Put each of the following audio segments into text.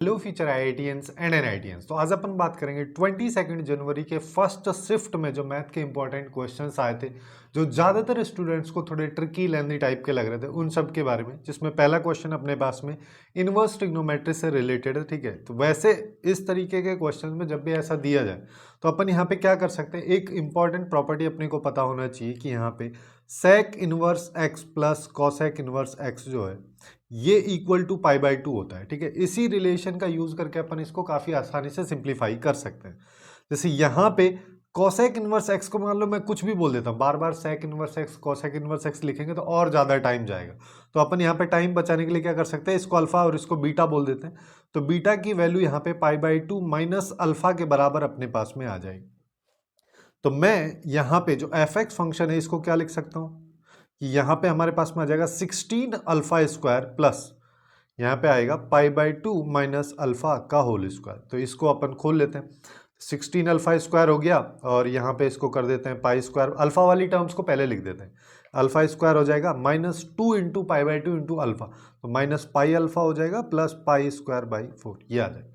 Hello future IITians and NITians. तो आज अपन बात करेंगे 22 जनवरी के फर्स्ट शिफ्ट में जो मैथ के इंपॉर्टेंट क्वेश्चंस आए थे, जो ज़्यादातर स्टूडेंट्स को थोड़े ट्रिकी लेंथी टाइप के लग रहे थे, उन सब के बारे में। जिसमें पहला क्वेश्चन अपने पास में इनवर्स ट्रिग्नोमेट्री से रिलेटेड है, ठीक है। तो वैसे इस तरीके के क्वेश्चन में जब भी ऐसा दिया जाए तो अपन यहाँ पे क्या कर सकते हैं, एक इंपॉर्टेंट प्रॉपर्टी अपने को पता होना चाहिए कि यहाँ पे sec inverse x plus cosec inverse x जो है ये इक्वल टू पाई/2 होता है, ठीक है। इसी रिलेशन का यूज करके अपन इसको काफी आसानी से सिंप्लीफाई कर सकते हैं। जैसे यहाँ पे कोसेक इनवर्स एक्स को मान लो मैं कुछ भी बोल देता हूँ, बार बार sec inverse x cosec inverse x लिखेंगे तो और ज्यादा टाइम जाएगा। तो अपन यहाँ पे टाइम बचाने के लिए क्या कर सकते हैं, इसको अल्फा और इसको बीटा बोल देते हैं। तो बीटा की वैल्यू यहाँ पे पाई/2 माइनस अल्फा के बराबर अपने पास में आ जाएगी। तो मैं यहाँ पे जो एफ एक्स फंक्शन है इसको क्या लिख सकता हूँ कि यहाँ पे हमारे पास में आ जाएगा 16 अल्फा स्क्वायर प्लस यहाँ पे आएगा पाई/2 माइनस अल्फा का होल स्क्वायर। तो इसको अपन खोल लेते हैं, 16 अल्फा स्क्वायर हो गया और यहाँ पे इसको कर देते हैं पाई स्क्वायर। अल्फा वाली टर्म्स को पहले लिख देते हैं, अल्फा स्क्वायर हो जाएगा -2 इंटू पाई/2 इंटू अल्फा, तो माइनस पाई अल्फा हो जाएगा प्लस पाई स्क्वायर बाई 4, ये आ जाएगा।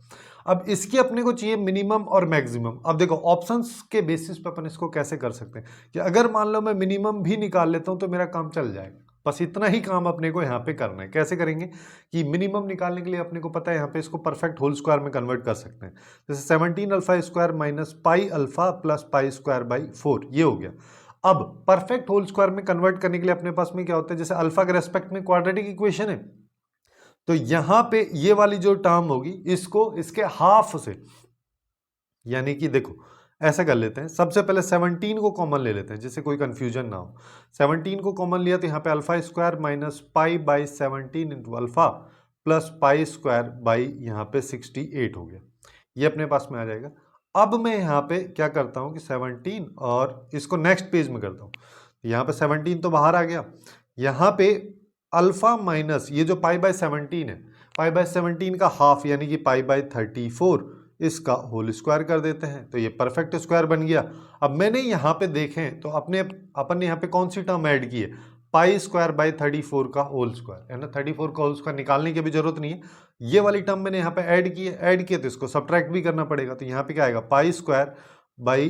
अब इसकी अपने को चाहिए मिनिमम और मैक्सिमम। अब देखो ऑप्शंस के बेसिस पे अपन इसको कैसे कर सकते हैं कि अगर मान लो मैं मिनिमम भी निकाल लेता हूं तो मेरा काम चल जाएगा। बस इतना ही काम अपने को यहाँ पे करना है। कैसे करेंगे कि मिनिमम निकालने के लिए अपने को पता है यहाँ पे इसको परफेक्ट होल स्क्वायर में कन्वर्ट कर सकते हैं। जैसे 17 alpha square minus pi alpha plus pi square by 4, ये हो गया। अब परफेक्ट होल स्क्वायर में कन्वर्ट करने के लिए अपने पास में क्या होता है, जैसे अल्फा के रेस्पेक्ट में क्वाड्रेटिक इक्वेशन है, तो यहां पे ये वाली जो टर्म होगी इसको इसके हाफ से, यानी कि देखो ऐसा कर लेते हैं, सबसे पहले 17 को कॉमन ले लेते हैं जिससे कोई कंफ्यूजन ना हो। 17 को कॉमन लिया तो यहाँ पे alpha square minus pi by 17 into alpha plus pi square by यहाँ पे 68 हो गया, ये अपने पास में आ जाएगा। अब मैं यहाँ पे क्या करता हूँ कि 17 और इसको नेक्स्ट पेज में करता हूँ, यहाँ पे 17 तो बाहर आ गया, यहाँ पे अल्फा माइनस ये जो पाई बाय 17 है, पाई बाय 17 का हाफ यानी कि पाई बाय 34, इसका होल स्क्वायर कर देते हैं तो ये परफेक्ट स्क्वायर बन गया। अब मैंने यहाँ पे देखें तो अपन ने यहाँ पे कौन सी टर्म ऐड की है, पाई स्क्वायर बाय 34 का होल स्क्वायर है ना। 34 का होल स्क्वायर निकालने की भी जरूरत नहीं है, ये वाली टर्म मैंने यहाँ पे ऐड की है। ऐड किया तो इसको सब्ट्रैक्ट भी करना पड़ेगा, तो यहाँ पे क्या आएगा pi square by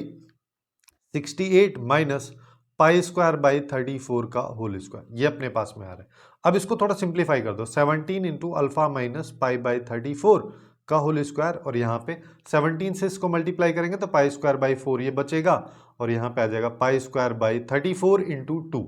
68 minus pi square by 34 का होल स्क्वायर, ये अपने पास में आ रहा है। अब इसको थोड़ा सिंप्लीफाई कर दो, 17 into alpha minus pi by 34 का होल स्क्वायर, और यहाँ पे 17 से इसको मल्टीप्लाई करेंगे तो पाई स्क्वायर बाई 4 ये बचेगा, और यहाँ पे आ जाएगा पाई स्क्वायर बाई 34 इंटू 2,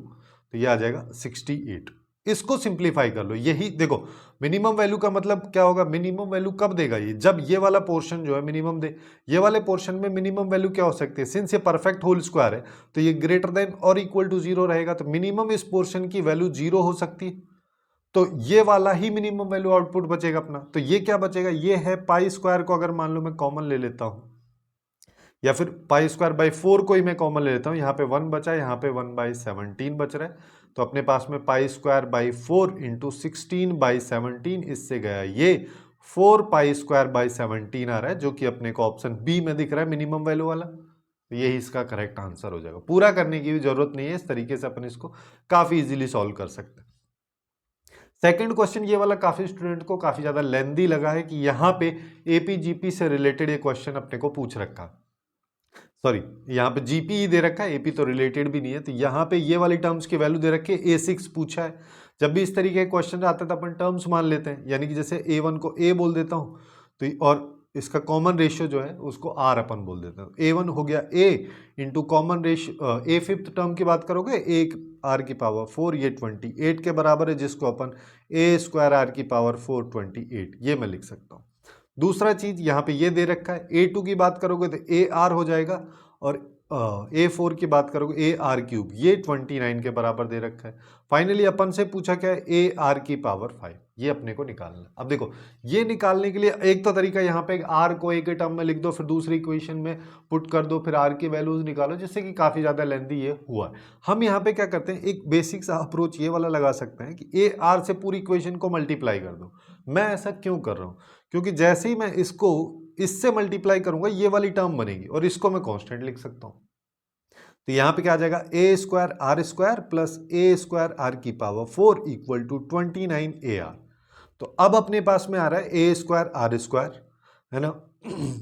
तो ये आ जाएगा 68। इसको सिंप्लीफाई कर लो, यही देखो मिनिमम वैल्यू का मतलब क्या होगा, मिनिमम वैल्यू कब देगा ये, जब ये वाला पोर्शन जो है मिनिमम दे। ये वाले पोर्शन में मिनिमम वैल्यू क्या हो सकती है, सिंस ये परफेक्ट होल स्क्वायर है तो ये ग्रेटर देन और इक्वल टू 0 रहेगा, तो मिनिमम इस पोर्शन की वैल्यू 0 हो सकती है। तो ये वाला ही मिनिमम वैल्यू आउटपुट बचेगा अपना। तो ये क्या बचेगा, ये है पाई स्क्वायर को अगर मान लो मैं कॉमन ले लेता हूं, या फिर पाई स्क्वायर बाई 4 को ही मैं कॉमन ले लेता हूं, यहाँ पे 1 बचा, यहाँ पे 1/17 बच रहा है, तो अपने पास में पाई स्क्वायर बाई 4 इंटू 16/17, इससे गया ये 4 पाई स्क्वायर बाई 17 आ रहा है, जो कि अपने को ऑप्शन बी में दिख रहा है मिनिमम वैल्यू वाला। तो यही इसका करेक्ट आंसर हो जाएगा। पूरा करने की भी जरूरत नहीं है, इस तरीके से अपन इसको काफी इजीली सॉल्व कर सकते हैं। सेकंड क्वेश्चन ये वाला काफी स्टूडेंट को काफी ज्यादा लेंदी लगा है कि यहाँ पे एपीजीपी से रिलेटेड ये क्वेश्चन अपने को पूछ रखा है, सॉरी यहाँ पे जीपी ही दे रखा है, एपी तो रिलेटेड भी नहीं है। तो यहाँ पे ये वाली टर्म्स की वैल्यू दे रखी है, A6 पूछा है। जब भी इस तरीके के क्वेश्चन आते हैं तो अपन टर्म्स मान लेते हैं, यानी कि जैसे A1 को A बोल देता हूँ, तो और इसका कॉमन रेशियो जो है उसको R अपन बोल देते हैं। A1 हो गया A into common ratio, A fifth term की बात करोगे A R की पावर 4, ये 28 के बराबर है, जिसको अपन A स्क्वायर R की पावर 4 28, ये मैं लिख सकता हूँ। दूसरा चीज यहाँ पे ये दे रखा है, A2 की बात करोगे तो AR हो जाएगा, और A4 की बात करोगे AR3, ये 29 के बराबर दे रखा है। फाइनली अपन से पूछा क्या है, AR की पावर 5, ये अपने को निकालना है। अब देखो ये निकालने के लिए एक तो तरीका यहाँ पे R को एक टर्म में लिख दो, फिर दूसरी इक्वेशन में पुट कर दो, फिर R की वैल्यूज निकालो, जिससे कि काफी ज्यादा लेंथी ये हुआ है। हम यहाँ पे क्या करते हैं, एक बेसिक सा अप्रोच ये वाला लगा सकते हैं कि AR से पूरी इक्वेशन को मल्टीप्लाई कर दो। मैं ऐसा क्यों कर रहा हूँ, क्योंकि जैसे ही मैं इसको इससे मल्टीप्लाई करूंगा ये वाली टर्म बनेगी, और इसको मैं कांस्टेंट लिख सकता हूं। तो यहां पे क्या आ जाएगा, a square r square plus a square r की पावर 4 इक्वल टू 29 AR। तो अब अपने पास में आ रहा है ए स्क्वायर आर स्क्वायर, है ना,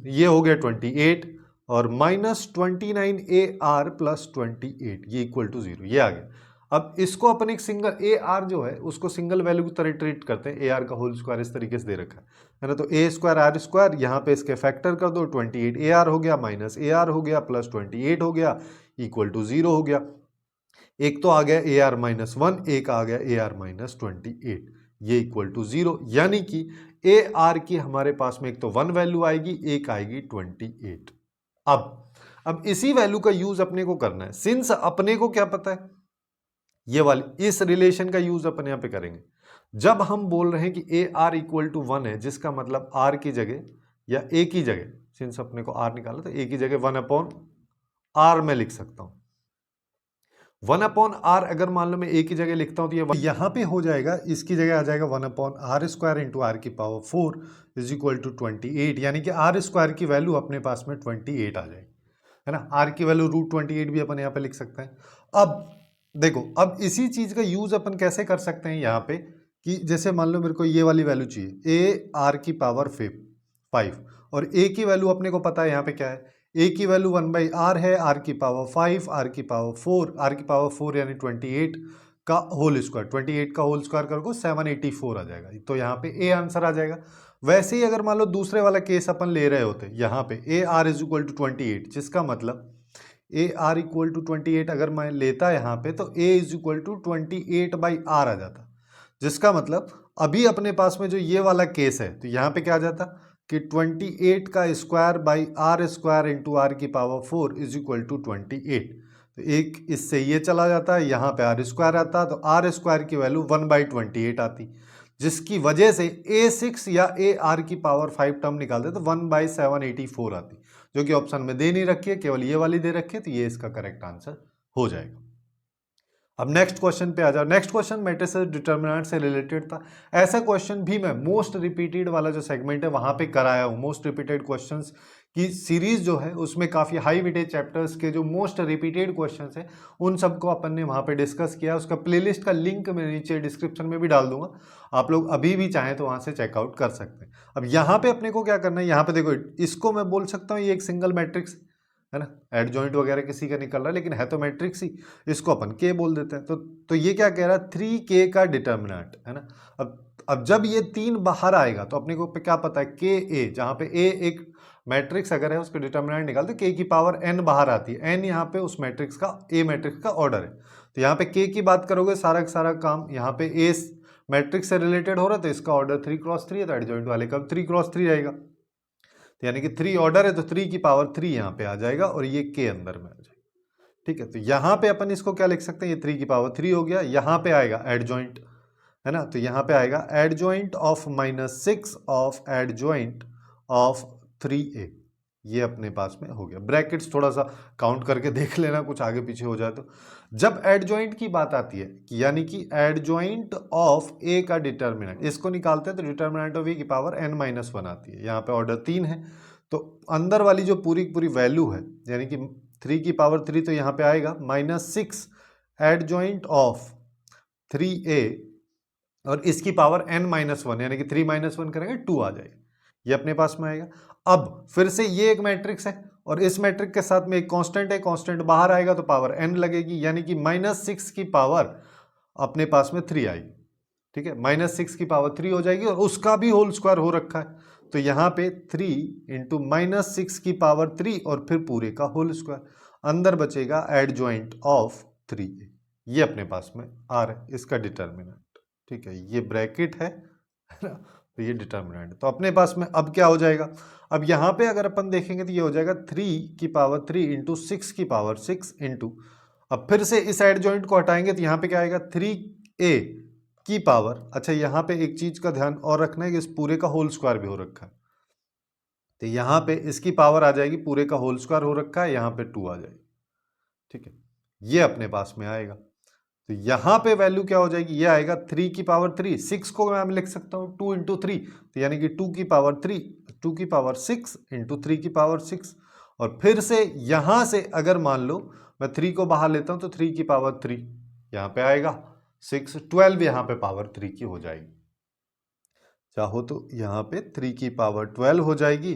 ये हो गया 28 और माइनस 29 ए आर प्लस 28 ये इक्वल टू 0, ये आ गया। अब इसको अपन एक सिंगल ए आर जो है उसको सिंगल वैल्यू की तरह ट्रीट करते हैं, ए आर का होल स्क्वायर इस तरीके से दे रखा है ना। तो ए स्क्वायर आर स्क्वायर यहाँ पे इसके फैक्टर कर दो, 28 ए आर हो गया माइनस ए आर हो गया प्लस 28 हो गया इक्वल टू 0 हो गया। एक तो आ गया ए आर माइनस 1, एक आ गया ए आर माइनस 28, ये इक्वल टू 0, यानी कि ए आर की हमारे पास में एक तो 1 वैल्यू आएगी, एक आएगी 28। अब इसी वैल्यू का यूज अपने को करना है, सिंस अपने को क्या पता है, ये वाली इस रिलेशन का यूज अपन यहां पे करेंगे जब हम बोल रहे हैं कि ए आर इक्वल टू 1 है, जिसका मतलब आर की जगह या ए की जगह, सिंस अपने को आर निकाला तो ए की जगह 1 अपॉन आर में लिख सकता हूं। 1 अपॉन आर अगर मान लो मैं ए की जगह लिखता हूं तो ये यहां पे हो जाएगा, इसकी जगह आ जाएगा 1 upon r square into r की पावर 4 इज इक्वल टू 28, यानी कि आर स्क्वायर की वैल्यू अपने पास में 28 आ जाएगी, है ना। आर की वैल्यू √28 भी अपन यहाँ पे लिख सकते हैं। अब देखो, अब इसी चीज का यूज अपन कैसे कर सकते हैं यहाँ पे, कि जैसे मान लो मेरे को ये वाली वैल्यू चाहिए ए आर की पावर 5 और ए की वैल्यू अपने को पता है यहाँ पे क्या है, ए की वैल्यू 1/r है, आर की पावर 5, आर की पावर 4, आर की पावर 4 यानी 28 का होल स्क्वायर, 28 का होल स्क्वायर करोगे 784 आ जाएगा, तो यहाँ पे ए आंसर आ जाएगा। वैसे ही अगर मान लो दूसरे वाला केस अपन ले रहे होते, यहाँ पे A R is equal to 28, जिसका मतलब ए आर इक्वल टू 28 अगर मैं लेता यहाँ पे तो ए इज इक्वल टू 28/r आ जाता, जिसका मतलब अभी अपने पास में जो ये वाला केस है तो यहाँ पे क्या आ जाता कि 28 का square by r square into r की पावर 4 इज इक्वल टू 28, तो एक इससे ये चला जाता है, यहाँ पे आर स्क्वायर आता तो आर स्क्वायर की वैल्यू 1/28 आती, जिसकी वजह से A6 या ए आर की पावर 5 टर्म निकालते तो 1/784 आती, जो कि ऑप्शन में दे नहीं रखी है, केवल ये वाली दे रखी है, तो ये इसका करेक्ट आंसर हो जाएगा। अब नेक्स्ट क्वेश्चन पे आ जाओ। नेक्स्ट क्वेश्चन मैट्रिसेस डिटर्मिनेंट से रिलेटेड था। ऐसा क्वेश्चन भी मैं मोस्ट रिपीटेड वाला जो सेगमेंट है वहां पे कराया हूँ। मोस्ट रिपीटेड क्वेश्चंस की सीरीज जो है उसमें काफी हाई वेटेज चैप्टर्स के जो मोस्ट रिपीटेड क्वेश्चंस है उन सबको अपन ने वहां पे डिस्कस किया। उसका प्लेलिस्ट का लिंक मैं नीचे डिस्क्रिप्शन में भी डाल दूंगा, आप लोग अभी भी चाहें तो वहां से चेकआउट कर सकते हैं। अब यहाँ पे अपने को क्या करना है, यहाँ पे देखो इसको मैं बोल सकता हूँ ये एक सिंगल मैट्रिक्स है ना, एडजॉइंट वगैरह किसी का निकल रहा है लेकिन है तो मैट्रिक्स ही, इसको अपन के बोल देते हैं। तो ये क्या कह रहा है, 3k का डिटर्मिनेंट है ना। अब जब ये 3 बाहर आएगा तो अपने को क्या पता है के ए, जहाँ पे ए एक मैट्रिक्स अगर है उसके डिटर्मिनेंट निकालते के की पावर n बाहर आती है, n यहाँ पे उस मैट्रिक्स का ए मैट्रिक्स का ऑर्डर है। तो यहाँ पे के की बात करोगे सारा का सारा काम यहाँ पे ए मैट्रिक्स से रिलेटेड हो रहा है तो इसका ऑर्डर 3x3 है, तो एडजॉइंट वाले का 3x3 रहेगा, तो यानी कि 3 ऑर्डर है तो 3 की पावर 3 यहाँ पे आ जाएगा और ये के अंदर में आ जाएगा। ठीक है, तो यहाँ पे अपन इसको क्या लिख सकते हैं, ये 3 की पावर 3 हो गया। यहाँ पे आएगा एडजॉइंट है ना, तो यहाँ पे आएगा adjoint of -6 of adjoint of 3a, ये अपने पास में हो गया। ब्रैकेट्स थोड़ा सा काउंट करके देख लेना, कुछ आगे पीछे हो जाए तो। जब एडजॉइंट की बात आती है कि यानी कि एडजॉइंट ऑफ ए का डिटर्मिनेंट, इसको निकालते हैं तो डिटर्मिनेंट ऑफ ए की पावर n-1 आती है। यहाँ पे ऑर्डर 3 है तो अंदर वाली जो पूरी पूरी वैल्यू है यानी कि 3 की पावर 3 तो यहाँ पे आएगा -6 एडजॉइंट ऑफ 3a और इसकी पावर n-1 यानी कि 3 - 1 करेंगे 2 आ जाएगा, ये अपने पास में आएगा। अब फिर से ये एक मैट्रिक्स है और इस मैट्रिक्स के साथ में एक कांस्टेंट है, कांस्टेंट बाहर आएगा तो पावर n लगेगी, यानी कि -6 की पावर अपने पास में 3 आएगी। ठीक है, -6 की पावर 3 हो जाएगी और उसका भी होल स्क्वायर हो रखा है, तो यहाँ पे 3 × -6 की पावर 3 और फिर पूरे का होल स्क्वायर, अंदर बचेगा एडजॉइंट ऑफ 3a, ये अपने पास में आ रहा है इसका डिटर्मिनेंट। ठीक है, ये ब्रैकेट है ना, तो ये डिटर्मिनेंट। तो अपने पास में अब क्या हो जाएगा, अब यहाँ पे अगर अपन देखेंगे तो ये हो जाएगा 3 की पावर 3 × 6 की पावर 6 इंटू, अब फिर से इस एडजॉइंट को हटाएंगे तो यहाँ पे क्या आएगा 3a की पावर, अच्छा यहाँ पे एक चीज का ध्यान और रखना है कि इस पूरे का होल स्क्वायर भी हो रखा है, तो यहाँ पे इसकी पावर आ जाएगी, पूरे का होल स्क्वायर हो रखा है, यहाँ पे 2 आ जाएगी। ठीक है, ये अपने पास में आएगा, तो यहाँ पे वैल्यू क्या हो जाएगी, ये आएगा 3 की पावर 3, 6 को मैं लिख सकता हूँ 2 × 3, तो यानी कि 2 की पावर 3, 2 की पावर 6 × 3 की पावर 6, और फिर से यहाँ से अगर मान लो मैं 3 को बाहर लेता हूँ तो 3 की पावर 3 यहाँ पे आएगा, 6 12 यहाँ पे पावर 3 की हो जाएगी। चाहो तो यहाँ पे 3 की पावर 12 हो जाएगी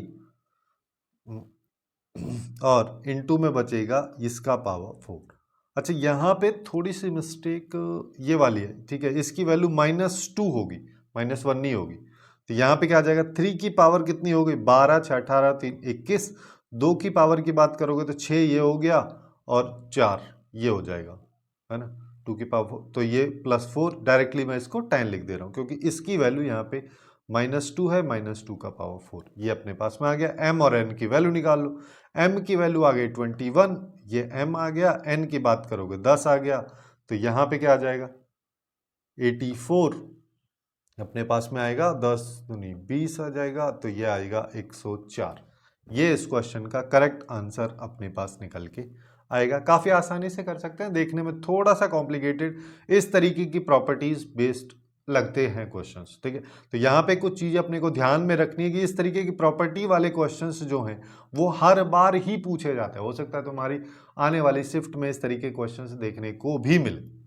और इनटू में बचेगा इसका पावर 4। अच्छा, यहाँ पे थोड़ी सी मिस्टेक ये वाली है, ठीक है, इसकी वैल्यू -2 होगी, -1 नहीं होगी। तो यहाँ पे क्या आ जाएगा, 3 की पावर कितनी हो गई, 12 6 18 3 21, 2 की पावर की बात करोगे तो 6 ये हो गया और 4 ये हो जाएगा, है ना, 2 की पावर 4, तो ये +4, डायरेक्टली मैं इसको 10 लिख दे रहा हूँ क्योंकि इसकी वैल्यू यहाँ पे -2 है, -2 का पावर 4 ये अपने पास में आ गया। m और n की वैल्यू निकाल लो, m की वैल्यू आ गई 21, ये m आ गया, n की बात करोगे 10 आ गया, तो यहाँ पे क्या आ जाएगा 84 अपने पास में आएगा, 10 दूनी 20 आ जाएगा, तो ये आएगा 104। ये इस क्वेश्चन का करेक्ट आंसर अपने पास निकल के आएगा। काफ़ी आसानी से कर सकते हैं, देखने में थोड़ा सा कॉम्प्लिकेटेड इस तरीके की प्रॉपर्टीज बेस्ड लगते हैं क्वेश्चंस, ठीक है। तो यहाँ पे कुछ चीज़ें अपने को ध्यान में रखनी है कि इस तरीके की प्रॉपर्टी वाले क्वेश्चंस जो हैं वो हर बार ही पूछे जाते हैं। हो सकता है तुम्हारी आने वाली शिफ्ट में इस तरीके के क्वेश्चंस देखने को भी मिले।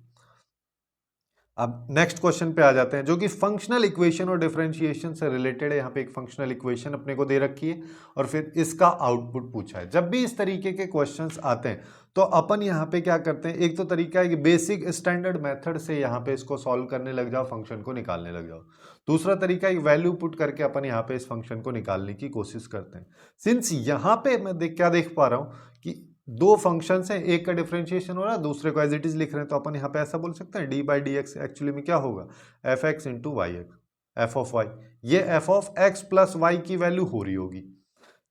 अब नेक्स्ट क्वेश्चन पे आ जाते हैं जो कि फंक्शनल इक्वेशन और डिफरेंशिएशन से रिलेटेड है। यहाँ पे एक फंक्शनल इक्वेशन अपने को दे रखी है और फिर इसका आउटपुट पूछा है। जब भी इस तरीके के क्वेश्चंस आते हैं तो अपन यहाँ पे क्या करते हैं, एक तो तरीका है कि बेसिक स्टैंडर्ड मेथड से यहाँ पे इसको सॉल्व करने लग जाओ, फंक्शन को निकालने लग जाओ। दूसरा तरीका है वैल्यू पुट करके अपन यहाँ पे इस फंक्शन को निकालने की कोशिश करते हैं। सिंस यहाँ पे मैं क्या देख पा रहा हूँ कि दो फंक्शंस हैं, एक का डिफरेंशिएशन हो रहा है, दूसरे को एज इट इज लिख रहे हैं, तो अपन यहाँ पे ऐसा बोल सकते हैं d by d x actually में क्या होगा, f x into y x, f of y, ये f of x plus y की वैल्यू हो रही होगी।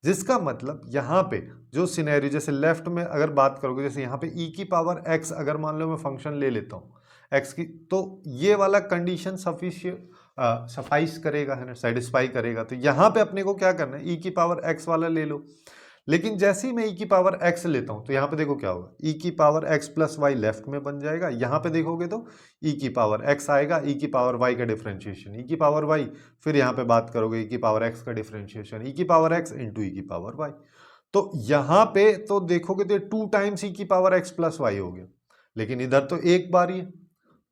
जिसका मतलब यहाँ पे जो सिनेरियो, जैसे लेफ्ट में अगर बात करोगे, जैसे यहाँ पे ई की पावर एक्स अगर मान लो मैं फंक्शन ले लेता हूँ एक्स की, तो ये वाला कंडीशन सफाइस करेगा, है ना, सेटिस्फाई करेगा। तो यहाँ पे अपने को क्या करना है, ई की पावर एक्स वाला ले लो। लेकिन जैसे ही मैं ई की पावर एक्स लेता हूं तो यहाँ पे देखो क्या होगा, ई की power x plus y left में बन जाएगा, यहाँ पे देखोगे तो ई की पावर एक्स आएगा, ई की पावर वाई का डिफरेंशिएशन ई की पावर वाई, फिर यहाँ पे बात करोगे ई की पावर एक्स का डिफरेंशिएशन ई की पावर एक्स इंटू ई की पावर वाई। तो यहाँ पे तो देखोगे तो 2 टाइम्स ई की पावर एक्स प्लस वाई हो गया, लेकिन इधर तो एक बार ही है,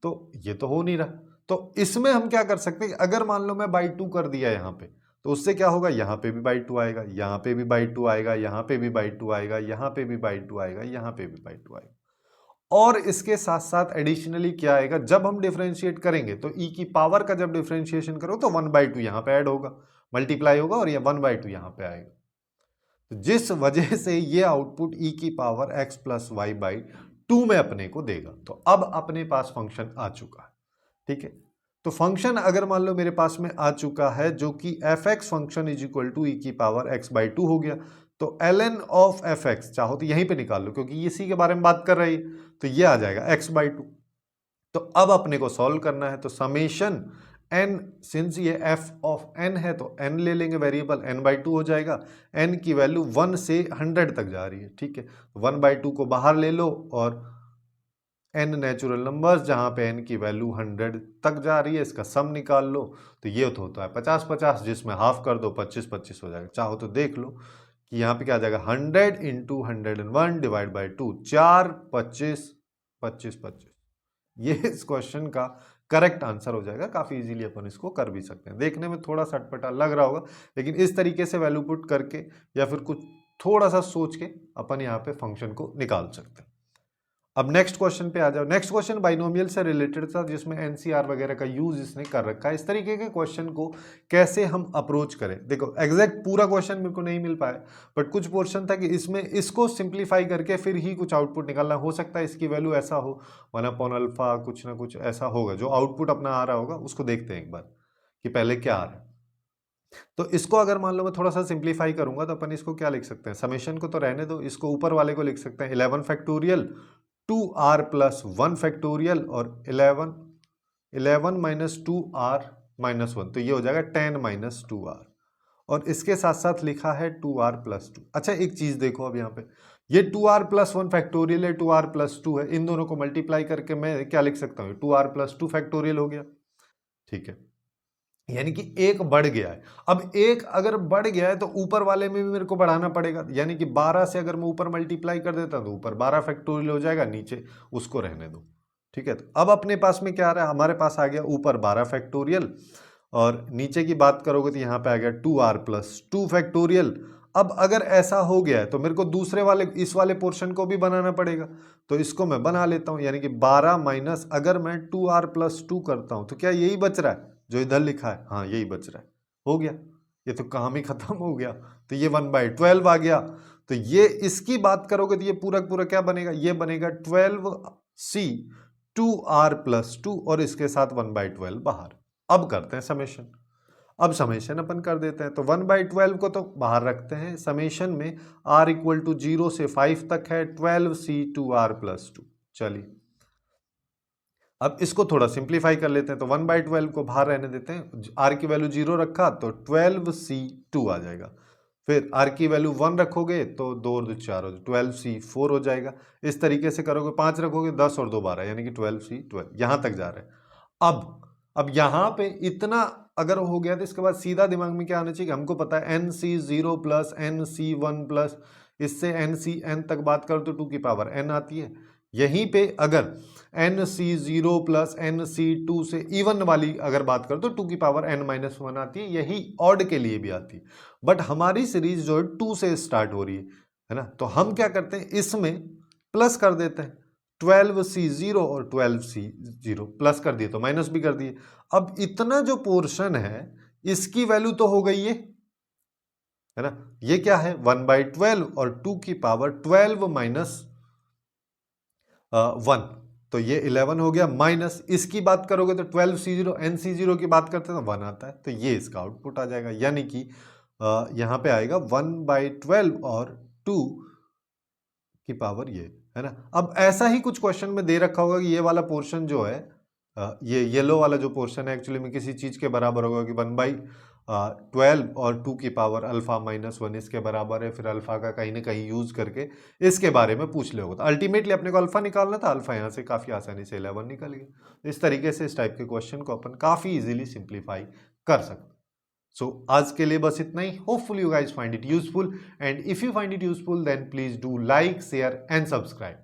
तो ये तो हो नहीं रहा। तो इसमें हम क्या कर सकते हैं, अगर मान लो मैं बाई 2 कर दिया यहाँ पे, तो उससे क्या होगा, यहाँ पे भी बाई 2 आएगा, यहाँ पे भी बाई 2 आएगा, यहाँ पे भी बाई 2 आएगा, यहाँ पे भी बाई 2 आएगा, यहाँ पे भी बाई 2 आएगा। और इसके साथ साथ एडिशनली क्या आएगा, जब हम डिफरेंशिएट करेंगे तो ई की पावर का जब डिफरेंशिएशन करो तो 1/2 यहाँ पे ऐड होगा, मल्टीप्लाई होगा और ये 1/2 यहाँ पे आएगा। तो जिस वजह से ये आउटपुट ई की power x plus y by 2 में अपने को देगा। तो अब अपने पास फंक्शन आ चुका है, ठीक है। तो फंक्शन अगर मान लो मेरे पास में आ चुका है जो कि f x function is equal to e की पावर एक्स बाई 2 हो गया, तो l n of f x चाहो तो यहीं पे निकाल लो क्योंकि इसी के बारे में बात कर रही है, तो ये आ जाएगा एक्स बाई 2। तो अब अपने को सॉल्व करना है, तो समेशन एन, सिंस ये एफ ऑफ एन है तो एन ले लेंगे वेरिएबल, एन बाई 2 हो जाएगा। एन की वैल्यू 1 से 100 तक जा रही है, ठीक है, 1/2 को बाहर ले लो और n नेचुरल नंबर्स जहाँ पे n की वैल्यू 100 तक जा रही है, इसका सम निकाल लो, तो ये तो होता है 50-50, जिसमें हाफ कर दो 25-25 हो जाएगा। चाहो तो देख लो कि यहाँ पे क्या आ जाएगा, 100 इंटू 101 डिवाइड बाई 2, 4 25 25 25, ये इस क्वेश्चन का करेक्ट आंसर हो जाएगा। काफ़ी इजीली अपन इसको कर भी सकते हैं, देखने में थोड़ा सा अटपटा लग रहा होगा, लेकिन इस तरीके से वैल्यू पुट करके या फिर कुछ थोड़ा सा सोच के अपन यहाँ पे फंक्शन को निकाल सकते हैं। अब नेक्स्ट क्वेश्चन पे आ जाओ। नेक्स्ट क्वेश्चन बाइनोमियल से रिलेटेड था जिसमें एनसीआर वगैरह का यूज इसने कर रखा है। इस तरीके के क्वेश्चन को कैसे हम अप्रोच करें, देखो एग्जैक्ट पूरा क्वेश्चन मेरे को नहीं मिल पाया, बट कुछ पोर्शन था कि इसमें इसको सिंप्लीफाई करके फिर ही कुछ आउटपुट निकालना। हो सकता है इसकी वैल्यू ऐसा हो 1/अल्फा, कुछ ना कुछ ऐसा होगा जो आउटपुट अपना आ रहा होगा, उसको देखते हैं एक बार कि पहले क्या आ रहा है। तो इसको अगर मान लो मैं थोड़ा सा सिंप्लीफाई करूंगा तो अपन इसको क्या लिख सकते हैं, समेशन को तो रहने दो, इसको ऊपर वाले को लिख सकते हैं 11 फैक्टोरियल 2r प्लस 1 फैक्टोरियल और 11 माइनस 2r माइनस 1, तो ये हो जाएगा 10 माइनस 2r, और इसके साथ साथ लिखा है 2r प्लस 2। अच्छा एक चीज देखो, अब यहाँ पे ये 2r प्लस 1 फैक्टोरियल है, 2r प्लस 2 है, इन दोनों को मल्टीप्लाई करके मैं क्या लिख सकता हूँ, 2r प्लस 2 फैक्टोरियल हो गया, ठीक है, यानी कि एक बढ़ गया है। अब एक अगर बढ़ गया है तो ऊपर वाले में भी मेरे को बढ़ाना पड़ेगा, यानी कि 12 से अगर मैं ऊपर मल्टीप्लाई कर देता तो ऊपर 12 फैक्टोरियल हो जाएगा, नीचे उसको रहने दो, ठीक है। तो अब अपने पास में क्या आ रहा है, हमारे पास आ गया ऊपर 12 फैक्टोरियल और नीचे की बात करोगे तो यहाँ पे आ गया 2r प्लस 2 फैक्टोरियल। अब अगर ऐसा हो गया है तो मेरे को दूसरे वाले इस वाले पोर्शन को भी बनाना पड़ेगा, तो इसको मैं बना लेता हूँ, यानी कि 12 माइनस अगर मैं 2r प्लस 2 करता हूँ तो क्या यही बच रहा है जो इधर लिखा है? हाँ यही बच रहा है, हो गया, ये तो काम ही खत्म हो गया। तो ये 1/12 आ गया। तो ये इसकी बात करोगे तो ये पूरा पूरा क्या बनेगा? ये बनेगा 12c 2r प्लस 2 और इसके साथ 1/12 बाहर। अब करते हैं समेशन। अब समेशन अपन कर देते हैं, तो 1/12 को तो बाहर रखते हैं, समेशन में r इक्वल टू 0 से 5 तक है 12c 2r प्लस 2। चलिए अब इसको थोड़ा सिंप्लीफाई कर लेते हैं, तो 1/12 को बाहर रहने देते हैं, r की वैल्यू 0 रखा तो 12c 2 आ जाएगा। फिर r की वैल्यू 1 रखोगे तो 2 और 2 4 हो, 12c 4 हो जाएगा। इस तरीके से करोगे, 5 रखोगे 10 और 2 12, यानी कि 12c 12, यहां तक जा रहे हैं। अब यहां पे इतना अगर हो गया तो इसके बाद सीधा दिमाग में क्या आना चाहिए? हमको पता है nc0 प्लस nc1 प्लस इससे ncn तक बात करो तो 2 की पावर n आती है। यहीं पे अगर nc0 प्लस nc2 से इवन वाली अगर बात करो तो 2 की पावर n-1 आती है, यही ऑड के लिए भी आती है। बट हमारी सीरीज जो है 2 से स्टार्ट हो रही है ना, तो हम क्या करते हैं इसमें प्लस कर देते हैं, 12c0 और 12c0 प्लस कर दिए तो माइनस भी कर दिए। अब इतना जो पोर्शन है इसकी वैल्यू तो हो गई है ना, ये क्या है 1/12 और 2 की पावर 12 माइनस 1, तो ये 11 हो गया। माइनस इसकी बात करोगे तो 12c0 nc0 की बात करते हैं तो 1 आता है, तो ये इसका आउटपुट आ जाएगा, यानी कि यहां पे आएगा 1/12 और 2 की पावर ये है ना। अब ऐसा ही कुछ क्वेश्चन में दे रखा होगा कि ये वाला पोर्शन जो है ये येलो वाला जो पोर्शन है एक्चुअली में किसी चीज के बराबर होगा कि 1/12 और 2 की पावर अल्फा-1 इसके बराबर है, फिर अल्फा का कहीं ना कहीं यूज करके इसके बारे में पूछ ले होगा। तो अल्टीमेटली अपने को अल्फा निकालना था, अल्फा यहाँ से काफी आसानी से 11 निकल गया। इस तरीके से इस टाइप के क्वेश्चन को अपन काफी इजीली सिंप्लीफाई कर सकते हैं। So आज के लिए बस इतना ही। Hopefully you guys find it useful, and if you find it useful then please do like, share and subscribe.